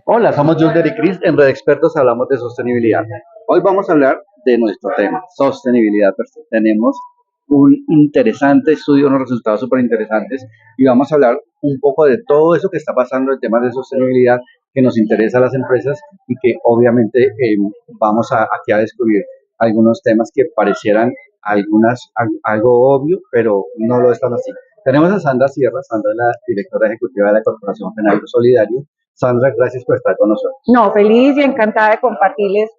Hola, somos Julder y Chris. En Red Expertos hablamos de sostenibilidad. Hoy vamos a hablar de nuestro tema, sostenibilidad. Tenemos un interesante estudio, unos resultados súper interesantes y vamos a hablar un poco de todo eso que está pasando en temas de sostenibilidad que nos interesa a las empresas y que obviamente vamos aquí a descubrir algunos temas que parecieran algo obvio, pero no lo están así. Tenemos a Sandra Sierra. Sandra es la directora ejecutiva de la Corporación Penal Solidario. Sandra, gracias por estar con nosotros. No, feliz y encantada de compartirles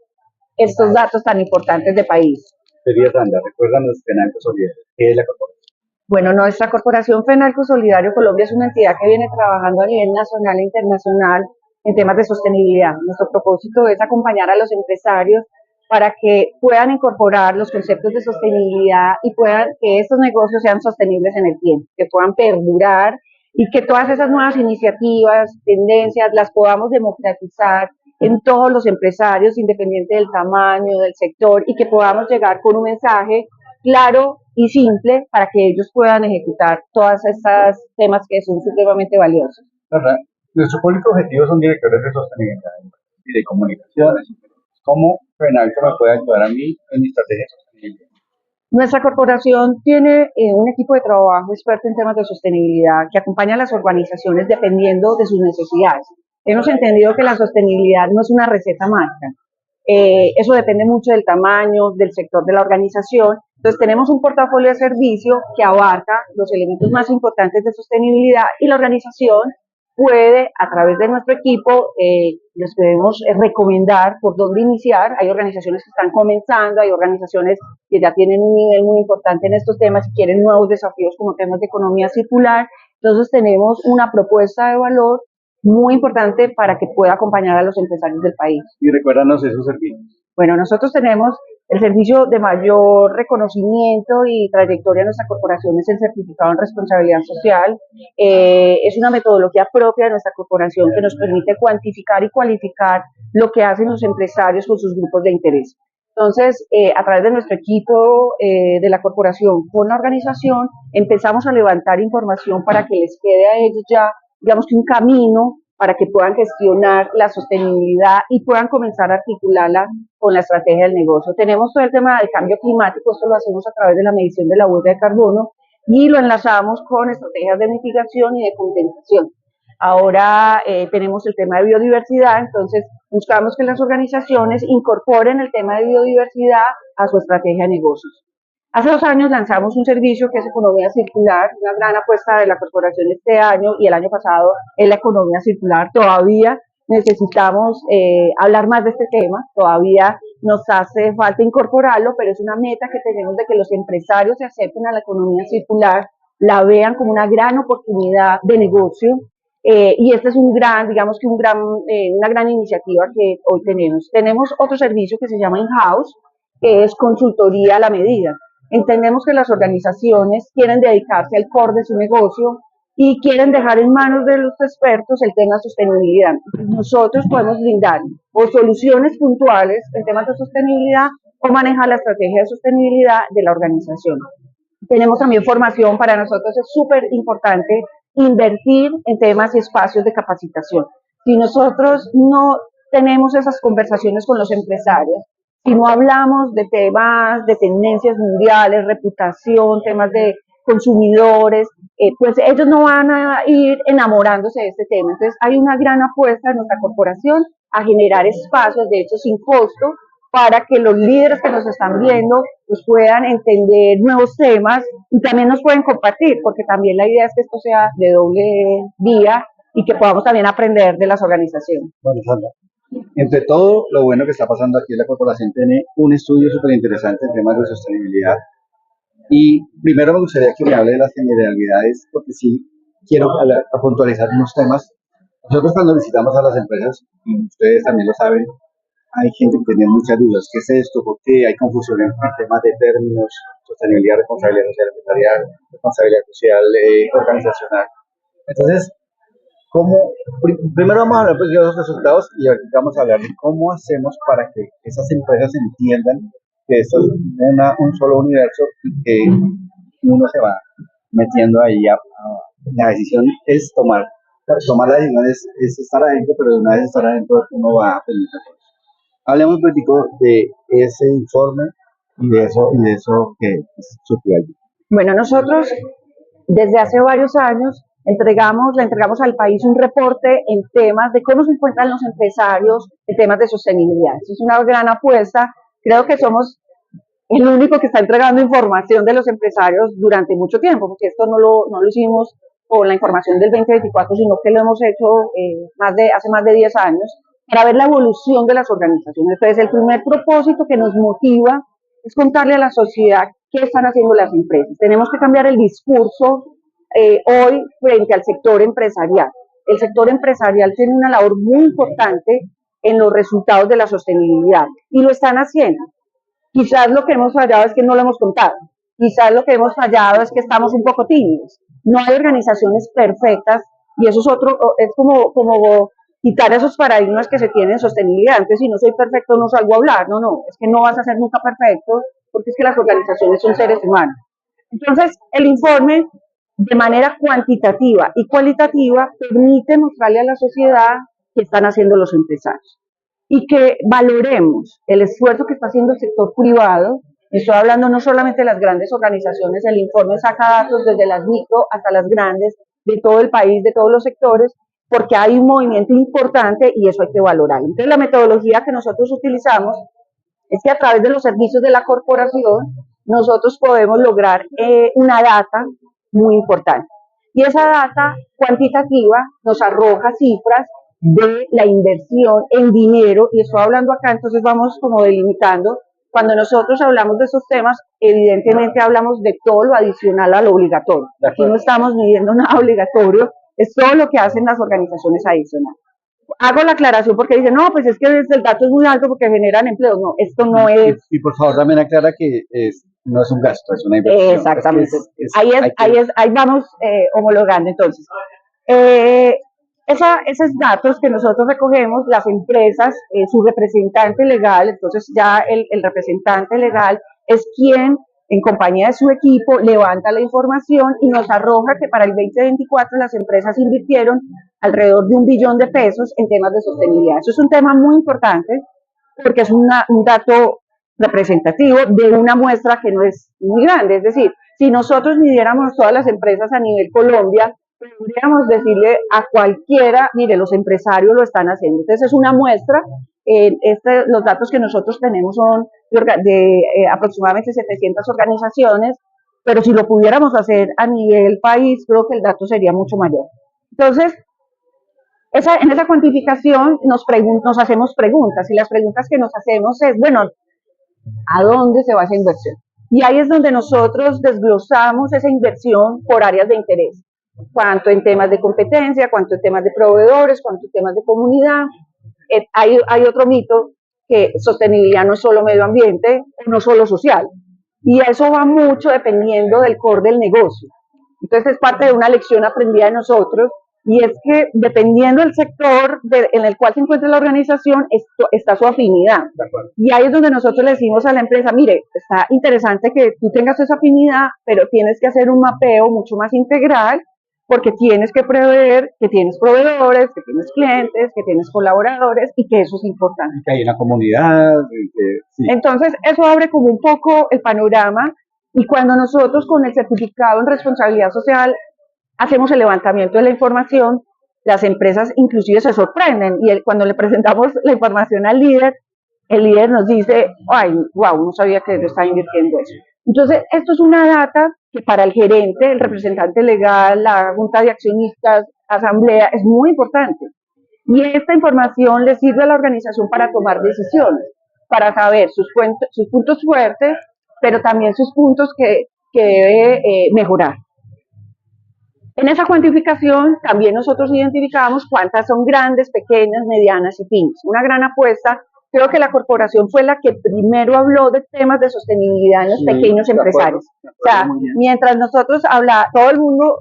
estos datos tan importantes de país. Querida Sandra, recuérdanos Fenalco Solidario. ¿Qué es la corporación? Bueno, nuestra corporación Fenalco Solidario Colombia es una entidad que viene trabajando a nivel nacional e internacional en temas de sostenibilidad. Nuestro propósito es acompañar a los empresarios para que puedan incorporar los conceptos de sostenibilidad y puedan que estos negocios sean sostenibles en el tiempo, que puedan perdurar y que todas esas nuevas iniciativas, tendencias, las podamos democratizar en todos los empresarios, independiente del tamaño, del sector, y que podamos llegar con un mensaje claro y simple para que ellos puedan ejecutar todas estas temas que son supremamente valiosos. ¿Verdad? Nuestro público objetivo son directores de sostenibilidad y de comunicaciones. ¿Cómo Fenalco me puede ayudar a mí en mi estrategia de sostenibilidad? Nuestra corporación tiene un equipo de trabajo experto en temas de sostenibilidad que acompaña a las organizaciones dependiendo de sus necesidades. Hemos entendido que la sostenibilidad no es una receta mágica. Eso depende mucho del tamaño, del sector de la organización. Entonces tenemos un portafolio de servicio que abarca los elementos más importantes de sostenibilidad y la organización puede, a través de nuestro equipo, les podemos recomendar por dónde iniciar. Hay organizaciones que están comenzando, hay organizaciones que ya tienen un nivel muy importante en estos temas y quieren nuevos desafíos como temas de economía circular. Entonces tenemos una propuesta de valor muy importante para que pueda acompañar a los empresarios del país. Y recuérdanos esos servicios. Bueno, nosotros tenemos el servicio de mayor reconocimiento y trayectoria de nuestra corporación es el certificado en responsabilidad social. Es una metodología propia de nuestra corporación que nos permite cuantificar y cualificar lo que hacen los empresarios con sus grupos de interés. Entonces, a través de nuestro equipo de la corporación con la organización, empezamos a levantar información para que les quede a ellos ya, digamos que un camino para que puedan gestionar la sostenibilidad y puedan comenzar a articularla con la estrategia del negocio. Tenemos todo el tema del cambio climático, esto lo hacemos a través de la medición de la huella de carbono y lo enlazamos con estrategias de mitigación y de compensación. Ahora tenemos el tema de biodiversidad, entonces buscamos que las organizaciones incorporen el tema de biodiversidad a su estrategia de negocios. Hace 2 años lanzamos un servicio que es economía circular, una gran apuesta de la corporación este año y el año pasado es la economía circular. Todavía necesitamos hablar más de este tema, todavía nos hace falta incorporarlo, pero es una meta que tenemos de que los empresarios se acerquen a la economía circular, la vean como una gran oportunidad de negocio y este es un gran, digamos que una gran iniciativa que hoy tenemos. Tenemos otro servicio que se llama In-House, que es consultoría a la medida. Entendemos que las organizaciones quieren dedicarse al core de su negocio y quieren dejar en manos de los expertos el tema de sostenibilidad. Nosotros podemos brindar o soluciones puntuales en temas de sostenibilidad o manejar la estrategia de sostenibilidad de la organización. Tenemos también formación, para nosotros es súper importante invertir en temas y espacios de capacitación. Si nosotros no tenemos esas conversaciones con los empresarios, si no hablamos de temas de tendencias mundiales, reputación, temas de consumidores, pues ellos no van a ir enamorándose de este tema. Entonces hay una gran apuesta en nuestra corporación a generar espacios, de hecho sin costo, para que los líderes que nos están viendo pues puedan entender nuevos temas y también nos pueden compartir, porque también la idea es que esto sea de doble vía y que podamos también aprender de las organizaciones. Bueno, Sandra, entre todo lo bueno que está pasando aquí, la corporación tiene un estudio súper interesante en temas de sostenibilidad. Y primero me gustaría que me hable de las generalidades, porque sí quiero puntualizar unos temas. Nosotros cuando visitamos a las empresas, y ustedes también lo saben, hay gente que tiene muchas dudas. ¿Qué es esto? ¿Por qué hay confusión en temas de términos? Sostenibilidad, responsabilidad social empresarial, responsabilidad social organizacional. Entonces, primero vamos a hablar pues, de los resultados y ahorita vamos a hablar de cómo hacemos para que esas empresas entiendan que esto es un solo universo y que uno se va metiendo ahí. La decisión es tomar tomar la decisión es estar adentro, pero de una vez estar adentro uno va a aprender todo. Hablemos un poquitico de ese informe y de eso que surgió allí. Bueno, nosotros desde hace varios años le entregamos al país un reporte en temas de cómo se encuentran los empresarios en temas de sostenibilidad. Es una gran apuesta. Creo que somos el único que está entregando información de los empresarios durante mucho tiempo, porque esto no lo hicimos con la información del 2024, sino que lo hemos hecho hace más de 10 años, para ver la evolución de las organizaciones. Entonces, el primer propósito que nos motiva es contarle a la sociedad qué están haciendo las empresas. Tenemos que cambiar el discurso hoy frente al sector empresarial. El sector empresarial tiene una labor muy importante en los resultados de la sostenibilidad y lo están haciendo. Quizás lo que hemos fallado es que no lo hemos contado. Quizás lo que hemos fallado es que estamos un poco tímidos. No hay organizaciones perfectas y eso es como quitar esos paradigmas que se tienen en sostenibilidad. Entonces, si no soy perfecto, no salgo a hablar. No, es que no vas a ser nunca perfecto porque es que las organizaciones son seres humanos. Entonces, el informe, de manera cuantitativa y cualitativa, permite mostrarle a la sociedad qué están haciendo los empresarios y que valoremos el esfuerzo que está haciendo el sector privado. Estoy hablando no solamente de las grandes organizaciones, el informe saca datos desde las micro hasta las grandes, de todo el país, de todos los sectores, porque hay un movimiento importante y eso hay que valorarlo. Entonces, la metodología que nosotros utilizamos es que a través de los servicios de la corporación nosotros podemos lograr una data muy importante. Y esa data cuantitativa nos arroja cifras de la inversión en dinero, y estoy hablando acá, entonces vamos como delimitando. Cuando nosotros hablamos de esos temas, evidentemente hablamos de todo lo adicional a lo obligatorio. Aquí no estamos midiendo nada obligatorio, es todo lo que hacen las organizaciones adicionales. Hago la aclaración porque dicen, no, pues es que el dato es muy alto porque generan empleo. No, esto no es... Y por favor también aclara que no es un gasto, es una inversión. Exactamente. Ahí vamos homologando. Entonces, esos datos que nosotros recogemos, las empresas, su representante legal, entonces ya el representante legal es quien, en compañía de su equipo, levanta la información y nos arroja que para el 2024 las empresas invirtieron alrededor de $1 billón en temas de sostenibilidad. Eso es un tema muy importante porque es un dato representativo de una muestra que no es muy grande. Es decir, si nosotros midiéramos todas las empresas a nivel Colombia, podríamos decirle a cualquiera, mire, los empresarios lo están haciendo. Entonces es una muestra. Los datos que nosotros tenemos son de aproximadamente 700 organizaciones, pero si lo pudiéramos hacer a nivel país, creo que el dato sería mucho mayor. Entonces, en esa cuantificación nos hacemos preguntas, y las preguntas que nos hacemos es, bueno, ¿a dónde se va esa inversión? Y ahí es donde nosotros desglosamos esa inversión por áreas de interés, cuánto en temas de competencia, cuánto en temas de proveedores, cuánto en temas de comunidad. Hay otro mito, que sostenibilidad no es solo medio ambiente, no solo social, y eso va mucho dependiendo del core del negocio. Entonces es parte de una lección aprendida de nosotros, y es que dependiendo del sector en el cual se encuentra la organización, está su afinidad. Y ahí es donde nosotros le decimos a la empresa, mire, está interesante que tú tengas esa afinidad, pero tienes que hacer un mapeo mucho más integral, porque tienes que prever que tienes proveedores, que tienes clientes, que tienes colaboradores, y que eso es importante. Que hay una comunidad. Sí. Entonces, eso abre como un poco el panorama, y cuando nosotros con el certificado en responsabilidad social hacemos el levantamiento de la información, las empresas inclusive se sorprenden, y cuando le presentamos la información al líder, el líder nos dice, ay, wow, no sabía que yo estaba invirtiendo eso. Entonces, esto es una data que para el gerente, el representante legal, la junta de accionistas, asamblea, es muy importante. Y esta información le sirve a la organización para tomar decisiones, para saber sus puntos fuertes, pero también sus puntos que debe mejorar. En esa cuantificación también nosotros identificamos cuántas son grandes, pequeñas, medianas y pymes. Una gran apuesta. Creo que la corporación fue la que primero habló de temas de sostenibilidad en los pequeños empresarios. O sea, mientras nosotros todo el mundo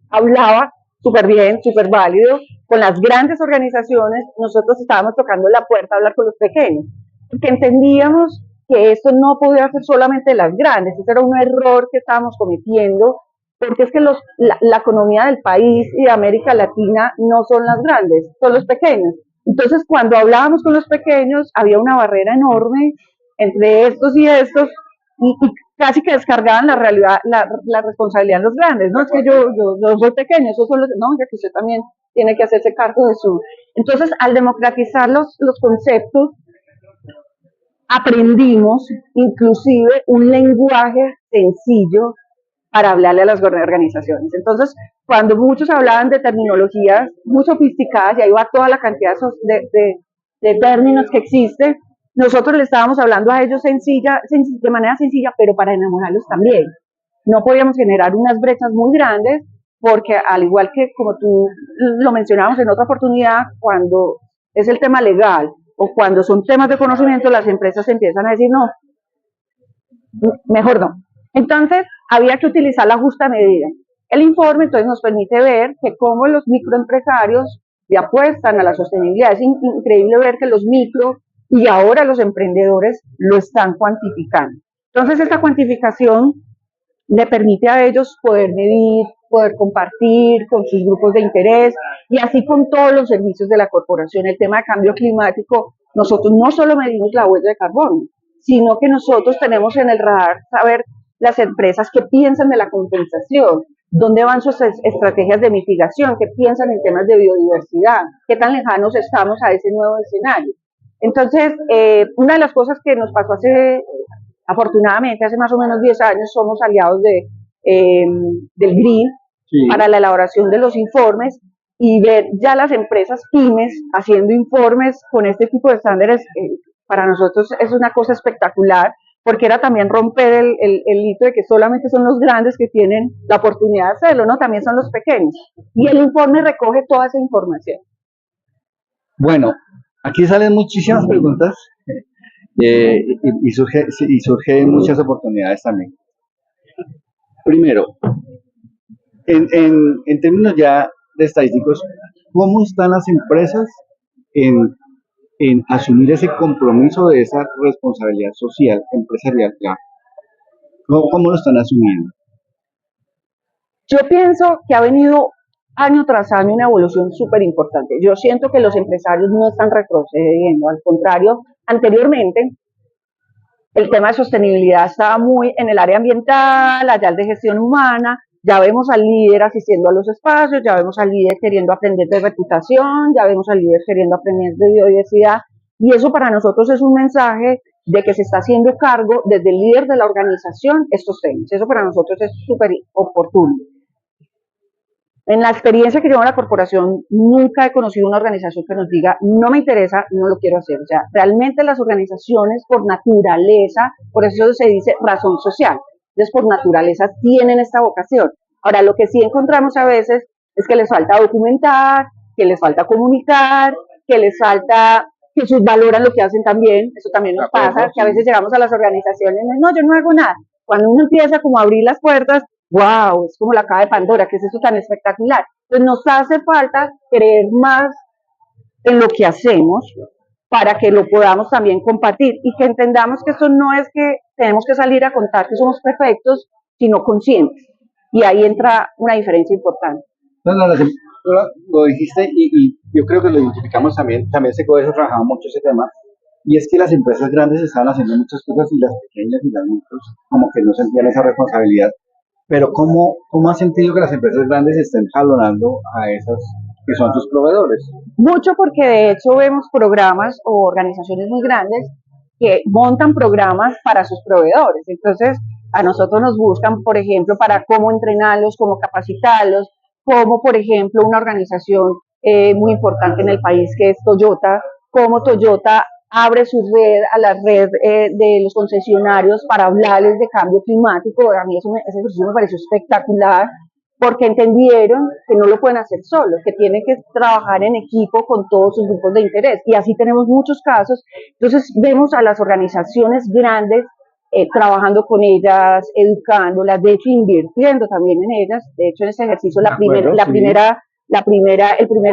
hablaba súper bien, súper válido, con las grandes organizaciones, nosotros estábamos tocando la puerta a hablar con los pequeños, porque entendíamos que esto no podía ser solamente de las grandes. Eso era un error que estábamos cometiendo, porque es que la economía del país y de América Latina no son las grandes, son los pequeños. Entonces, cuando hablábamos con los pequeños, había una barrera enorme entre estos y estos, y casi que descargaban la realidad, la responsabilidad en los grandes, no es que yo soy pequeño, esos son los, no, ya que usted también tiene que hacerse cargo de su. Entonces, al democratizar los conceptos, aprendimos inclusive un lenguaje sencillo para hablarle a las organizaciones. Entonces, cuando muchos hablaban de terminologías muy sofisticadas, y ahí va toda la cantidad de términos que existe, nosotros le estábamos hablando a ellos de manera sencilla, pero para enamorarlos también. No podíamos generar unas brechas muy grandes, porque al igual que como tú lo mencionábamos en otra oportunidad, cuando es el tema legal o cuando son temas de conocimiento, las empresas empiezan a decir, no, mejor no. Entonces, había que utilizar la justa medida. El informe entonces nos permite ver que cómo los microempresarios le apuestan a la sostenibilidad. Es increíble ver que los micro y ahora los emprendedores lo están cuantificando. Entonces, esta cuantificación le permite a ellos poder medir, poder compartir con sus grupos de interés y así con todos los servicios de la corporación. El tema de cambio climático, nosotros no solo medimos la huella de carbono, sino que nosotros tenemos en el radar saber las empresas que piensan de la compensación, dónde van sus estrategias de mitigación, qué piensan en temas de biodiversidad, qué tan lejanos estamos a ese nuevo escenario. Entonces, una de las cosas que nos pasó afortunadamente, hace más o menos 10 años somos aliados del GREEN, sí, para la elaboración de los informes, y ver ya las empresas pymes haciendo informes con este tipo de estándares, para nosotros es una cosa espectacular, porque era también romper el hito de que solamente son los grandes que tienen la oportunidad de hacerlo, ¿no? También son los pequeños. Y el informe recoge toda esa información. Bueno, aquí salen muchísimas preguntas y surgen muchas oportunidades también. Primero, en términos ya de estadísticos, ¿cómo están las empresas en asumir ese compromiso de esa responsabilidad social empresarial? ¿Cómo lo están asumiendo? Yo pienso que ha venido año tras año una evolución súper importante. Yo siento que los empresarios no están retrocediendo, al contrario, anteriormente el tema de sostenibilidad estaba muy en el área ambiental, allá el de gestión humana, ya vemos al líder asistiendo a los espacios, ya vemos al líder queriendo aprender de reputación, ya vemos al líder queriendo aprender de biodiversidad, y eso para nosotros es un mensaje de que se está haciendo cargo desde el líder de la organización estos temas. Eso para nosotros es súper oportuno. En la experiencia que llevo en la corporación, nunca he conocido una organización que nos diga, no me interesa, no lo quiero hacer. O sea, realmente las organizaciones por naturaleza, por eso se dice razón social, entonces por naturaleza tienen esta vocación. Ahora, lo que sí encontramos a veces es que les falta documentar, que les falta comunicar, que les falta que subvaloran lo que hacen también, eso también nos pasa, que a veces llegamos a las organizaciones, no, yo no hago nada. Cuando uno empieza como a abrir las puertas, wow, es como la caja de Pandora, que es eso tan espectacular. Entonces nos hace falta creer más en lo que hacemos para que lo podamos también compartir y que entendamos que esto no es que tenemos que salir a contar que somos perfectos, sino conscientes. Y ahí entra una diferencia importante. Lo dijiste y yo creo que lo identificamos también se trabajaba mucho ese tema, y es que las empresas grandes estaban haciendo muchas cosas y las pequeñas y las micros como que no sentían esa responsabilidad. Pero ¿cómo ha sentido que las empresas grandes estén jalonando a esas que son sus proveedores? Mucho, porque de hecho vemos programas o organizaciones muy grandes que montan programas para sus proveedores. Entonces, a nosotros nos buscan, por ejemplo, para cómo entrenarlos, cómo capacitarlos, como por ejemplo una organización muy importante en el país que es Toyota, cómo Toyota abre su red a la red de los concesionarios para hablarles de cambio climático. A mí ese ejercicio me pareció espectacular, porque entendieron que no lo pueden hacer solos, que tienen que trabajar en equipo con todos sus grupos de interés. Y así tenemos muchos casos. Entonces vemos a las organizaciones grandes trabajando con ellas, educándolas, de hecho invirtiendo también en ellas. De hecho, en ese ejercicio el primer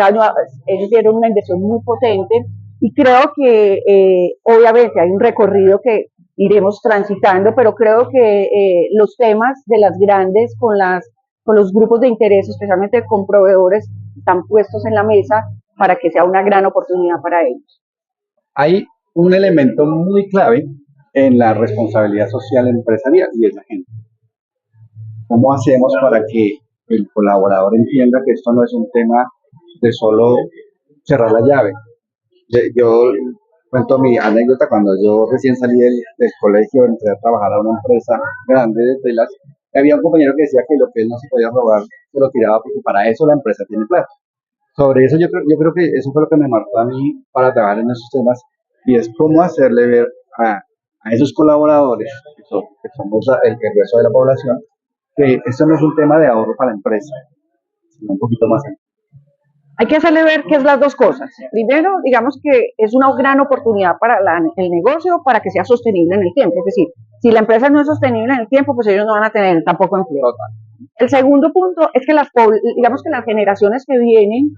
año ellos dieron una inversión muy potente, y creo que obviamente hay un recorrido que iremos transitando, pero creo que los temas de las grandes con las con los grupos de interés, especialmente con proveedores, están puestos en la mesa para que sea una gran oportunidad para ellos. Hay un elemento muy clave en la responsabilidad social empresarial y es la gente. ¿Cómo hacemos para que el colaborador entienda que esto no es un tema de solo cerrar la llave? Yo cuento mi anécdota cuando yo recién salí del colegio, entré a trabajar a una empresa grande de telas. Había un compañero que decía que lo que él no se podía robar se lo tiraba porque para eso la empresa tiene plata. Sobre eso yo creo que eso fue lo que me marcó a mí para trabajar en esos temas y es cómo hacerle ver a esos colaboradores, que somos el grueso de la población, que esto no es un tema de ahorro para la empresa, sino un poquito más allá. Hay que hacerle ver que es las dos cosas. Primero, digamos que es una gran oportunidad para el negocio para que sea sostenible en el tiempo. Es decir, si la empresa no es sostenible en el tiempo, pues ellos no van a tener tampoco empleo. El segundo punto es que digamos que las generaciones que vienen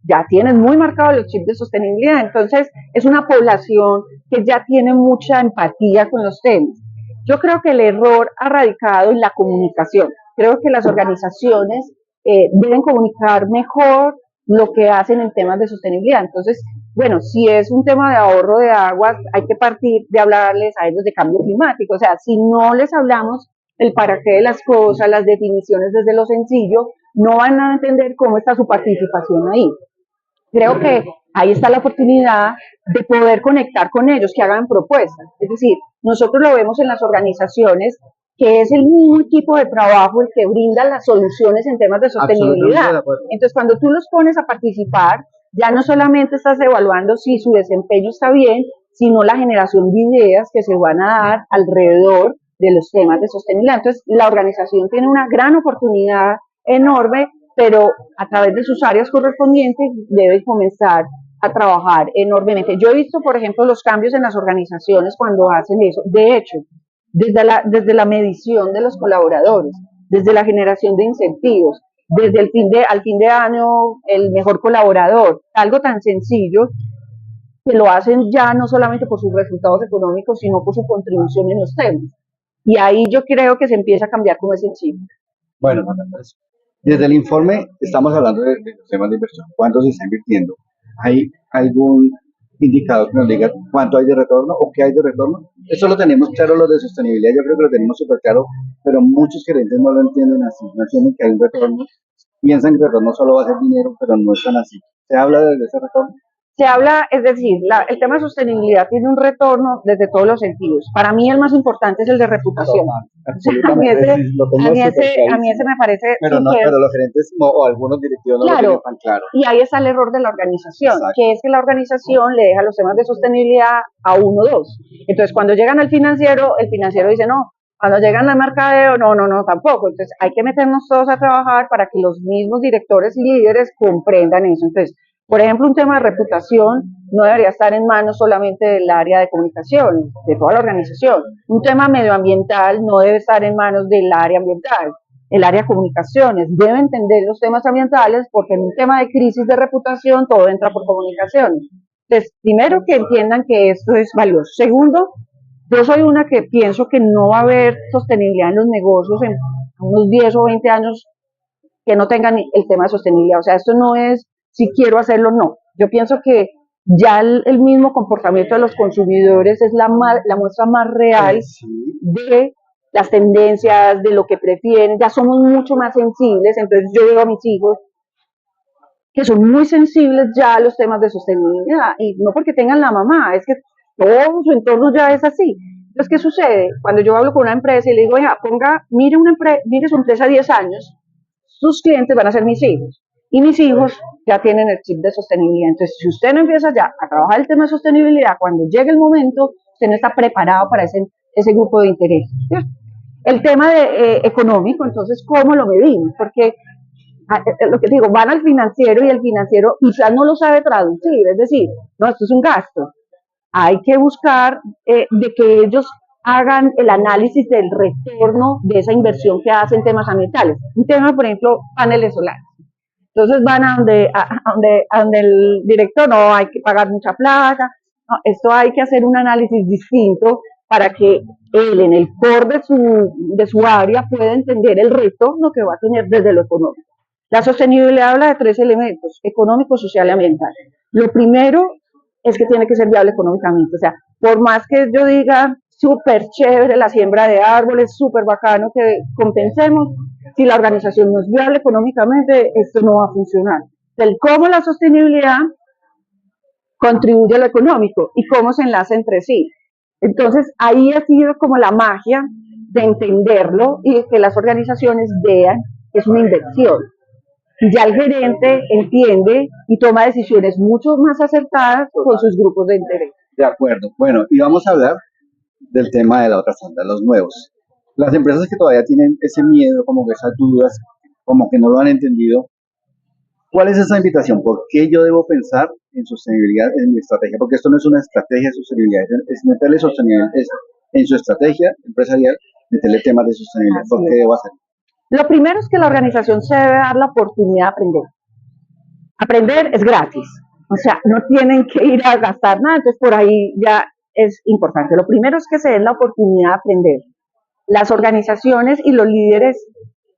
ya tienen muy marcados los chips de sostenibilidad. Entonces, es una población que ya tiene mucha empatía con los temas. Yo creo que el error ha radicado en la comunicación. Creo que las organizaciones deben comunicar mejor lo que hacen en temas de sostenibilidad. Entonces, bueno, si es un tema de ahorro de agua, hay que partir de hablarles a ellos de cambio climático. O sea, si no les hablamos el para qué de las cosas, las definiciones desde lo sencillo, no van a entender cómo está su participación ahí. Creo que ahí está la oportunidad de poder conectar con ellos, que hagan propuestas. Es decir, nosotros lo vemos en las organizaciones, que es el mismo equipo de trabajo el que brinda las soluciones en temas de sostenibilidad. Entonces, cuando tú los pones a participar, ya no solamente estás evaluando si su desempeño está bien, sino la generación de ideas que se van a dar alrededor de los temas de sostenibilidad. Entonces, la organización tiene una gran oportunidad enorme, pero a través de sus áreas correspondientes debe comenzar a trabajar enormemente. Yo he visto, por ejemplo, los cambios en las organizaciones cuando hacen eso. De hecho, desde la medición de los colaboradores, desde la generación de incentivos, desde al fin de año, el mejor colaborador, algo tan sencillo que lo hacen ya no solamente por sus resultados económicos, sino por su contribución en los temas. Y ahí yo creo que se empieza a cambiar como ese chip. Bueno, pues, desde el informe estamos hablando de los temas de inversión, cuánto se está invirtiendo. ¿Hay algún indicador que nos diga cuánto hay de retorno o qué hay de retorno? Eso lo tenemos claro, los de sostenibilidad, yo creo que lo tenemos súper claro, pero muchos gerentes no lo entienden así, no entienden que hay un retorno, piensan que el retorno solo va a ser dinero, pero no es tan así. ¿Se habla de ese retorno? Se habla, es decir, el tema de sostenibilidad tiene un retorno desde todos los sentidos. Para mí el más importante es el de reputación. A mí ese me parece... Pero no, pero los gerentes o algunos directivos no lo tienen tan claro. Y ahí está el error de la organización, exacto, que es que la organización le deja los temas de sostenibilidad a uno o dos. Entonces, cuando llegan al financiero, el financiero dice no. Cuando llegan al mercadeo, no, tampoco. Entonces, hay que meternos todos a trabajar para que los mismos directores y líderes comprendan eso. Entonces, por ejemplo, un tema de reputación no debería estar en manos solamente del área de comunicación, de toda la organización. Un tema medioambiental no debe estar en manos del área ambiental. El área de comunicaciones debe entender los temas ambientales porque en un tema de crisis de reputación todo entra por comunicaciones. Entonces, primero que entiendan que esto es valioso. Segundo, yo soy una que pienso que no va a haber sostenibilidad en los negocios en unos 10 o 20 años que no tengan el tema de sostenibilidad. O sea, esto no es si quiero hacerlo, no. Yo pienso que ya el mismo comportamiento de los consumidores es la muestra más real de las tendencias, de lo que prefieren. Ya somos mucho más sensibles, entonces yo veo a mis hijos que son muy sensibles ya a los temas de sostenibilidad, y no porque tengan la mamá, es que todo su entorno ya es así. Entonces, ¿qué sucede? Cuando yo hablo con una empresa y le digo, oiga, mire su empresa 10 años, sus clientes van a ser mis hijos. Y mis hijos ya tienen el chip de sostenibilidad. Entonces, si usted no empieza ya a trabajar el tema de sostenibilidad, cuando llegue el momento, usted no está preparado para ese grupo de interés. ¿Cierto? El tema económico, entonces, ¿cómo lo medimos? Porque lo que digo, van al financiero y el financiero quizás no lo sabe traducir. Es decir, no, esto es un gasto. Hay que buscar de que ellos hagan el análisis del retorno de esa inversión que hacen en temas ambientales. Un tema, por ejemplo, paneles solares. Entonces van a donde el director, no, hay que pagar mucha plata, no, esto hay que hacer un análisis distinto para que él en el core de su área pueda entender el retorno que va a tener desde lo económico. La sostenibilidad habla de 3 elementos: económico, social y ambiental. Lo primero es que tiene que ser viable económicamente, o sea, por más que yo diga súper chévere la siembra de árboles, súper bacano que compensemos, si la organización no es viable económicamente, esto no va a funcionar. Del cómo la sostenibilidad contribuye a lo económico y cómo se enlaza entre sí. Entonces, ahí ha sido como la magia de entenderlo y de que las organizaciones vean que es una inversión. Ya el gerente entiende y toma decisiones mucho más acertadas con sus grupos de interés. De acuerdo. Bueno, y vamos a hablar del tema de la otra sanda, los nuevos. Las empresas que todavía tienen ese miedo, como que esas dudas, como que no lo han entendido. ¿Cuál es esa invitación? ¿Por qué yo debo pensar en sostenibilidad en mi estrategia? Porque esto no es una estrategia de sostenibilidad, es meterle sostenibilidad en su estrategia empresarial, meterle temas de sostenibilidad. ¿Por qué debo hacerlo? Lo primero es que la organización se debe dar la oportunidad de aprender. Aprender es gratis, o sea, no tienen que ir a gastar nada, entonces por ahí ya es importante. Lo primero es que se den la oportunidad de aprender. Las organizaciones y los líderes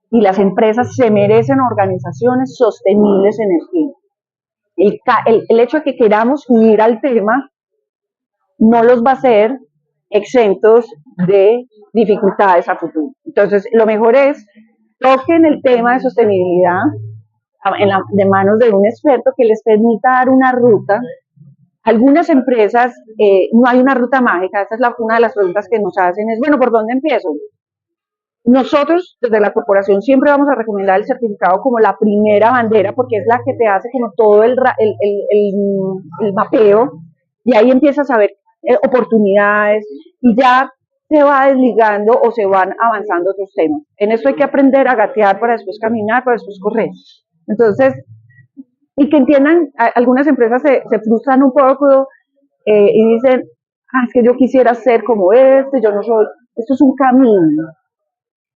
y las empresas se merecen organizaciones sostenibles en el tiempo. El hecho de que queramos unir al tema no los va a hacer exentos de dificultades a futuro. Entonces, lo mejor es toquen el tema de sostenibilidad de manos de un experto que les permita dar una ruta. Algunas empresas, no hay una ruta mágica, esa es una de las preguntas que nos hacen, es, bueno, ¿por dónde empiezo? Nosotros, desde la corporación, siempre vamos a recomendar el certificado como la primera bandera, porque es la que te hace como todo el mapeo, y ahí empiezas a ver oportunidades, y ya se va desligando o se van avanzando otros temas. En esto hay que aprender a gatear para después caminar, para después correr. Entonces, y que entiendan, algunas empresas se frustran un poco y dicen, es que yo quisiera ser como yo no soy. Esto es un camino.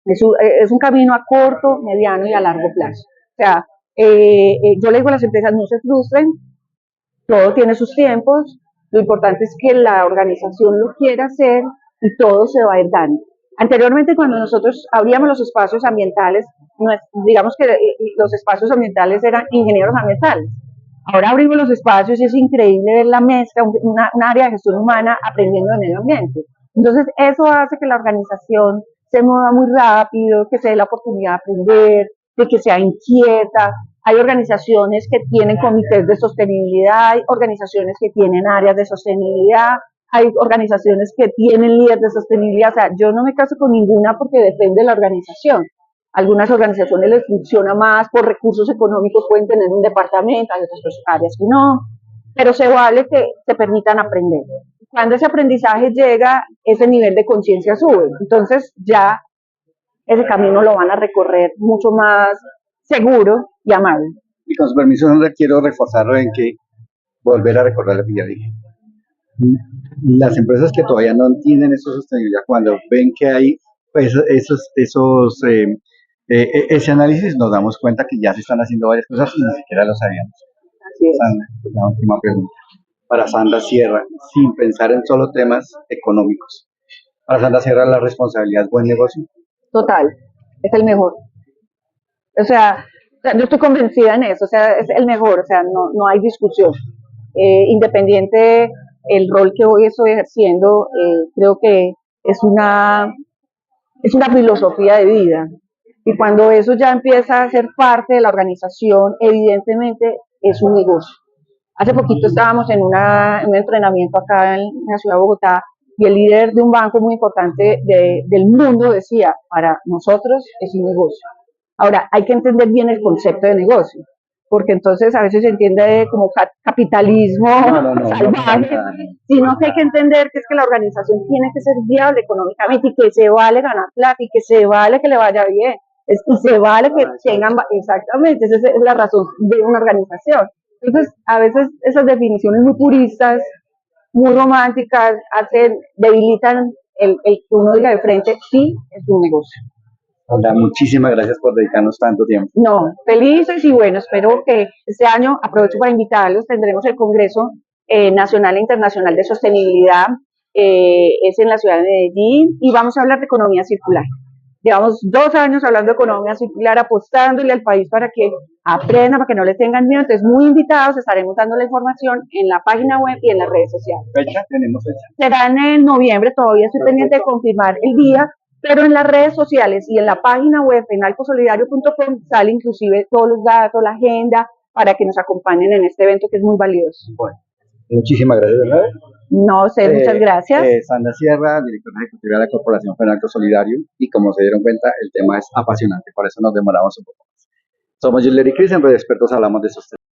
Es un camino a corto, mediano y a largo plazo. O sea, yo le digo a las empresas, no se frustren, todo tiene sus tiempos, lo importante es que la organización lo quiera hacer y todo se va a ir dando. Anteriormente, cuando nosotros abríamos los espacios ambientales, digamos que los espacios ambientales eran ingenieros ambientales. Ahora abrimos los espacios y es increíble ver la mezcla, un área de gestión humana aprendiendo de medio ambiente. Entonces, eso hace que la organización se mueva muy rápido, que se dé la oportunidad de aprender, de que sea inquieta. Hay organizaciones que tienen comités de sostenibilidad, hay organizaciones que tienen áreas de sostenibilidad, hay organizaciones que tienen líderes de sostenibilidad. O sea, yo no me caso con ninguna porque depende de la organización. Algunas organizaciones les funciona más, por recursos económicos pueden tener un departamento, hay otras áreas que no, pero se vale que se permitan aprender. Cuando ese aprendizaje llega, ese nivel de conciencia sube. Entonces ya ese camino lo van a recorrer mucho más seguro y amable. Y con su permiso, Sandra, quiero reforzarlo en que volver a recordar lo que ya dije. Las empresas que todavía no entienden esa sostenibilidad, cuando ven que hay pues, ese análisis, nos damos cuenta que ya se están haciendo varias cosas y ni siquiera lo sabíamos. Así es. Sandra, la última pregunta. Para Sandra Sierra, sin pensar en solo temas económicos. Para Sandra Sierra, la responsabilidad es buen negocio. Total, es el mejor. O sea, yo estoy convencida en eso, o sea, es el mejor, o sea, no hay discusión. Independiente el rol que hoy estoy ejerciendo, creo que es una filosofía de vida. Y cuando eso ya empieza a ser parte de la organización, evidentemente es un negocio. Hace poquito estábamos en un entrenamiento acá en la ciudad de Bogotá y el líder de un banco muy importante del mundo decía, para nosotros es un negocio. Ahora, hay que entender bien el concepto de negocio, porque entonces a veces se entiende como capitalismo salvaje, sino que hay que entender que es que la organización tiene que ser viable económicamente y que se vale ganar plata y que se vale que le vaya bien y se vale que tengan, exactamente, esa es la razón de una organización. Entonces, a veces esas definiciones muy puristas, muy románticas, debilitan el que uno diga de frente, sí, es un negocio. Hola, muchísimas gracias por dedicarnos tanto tiempo. No, felices y bueno, espero que este año, aprovecho para invitarlos, tendremos el Congreso Nacional e Internacional de Sostenibilidad es en la ciudad de Medellín y vamos a hablar de economía circular. Llevamos 2 años hablando de economía circular, apostándole al país para que aprendan, para que no les tengan miedo. Entonces, muy invitados, estaremos dando la información en la página web y en las redes sociales. ¿Fecha? ¿Tenemos fecha? Será en noviembre, todavía estoy pendiente de confirmar el día, pero en las redes sociales y en la página web en alcosolidario.com sale inclusive todos los datos, la agenda, para que nos acompañen en este evento que es muy valioso. Bueno, muchísimas gracias, ¿verdad? No sé, muchas gracias. Sandra Sierra, directora ejecutiva de la Corporación Fenalco Solidario, y como se dieron cuenta, el tema es apasionante, por eso nos demoramos un poco más. Somos Julier y Cris, en Red Expertos hablamos de estos temas.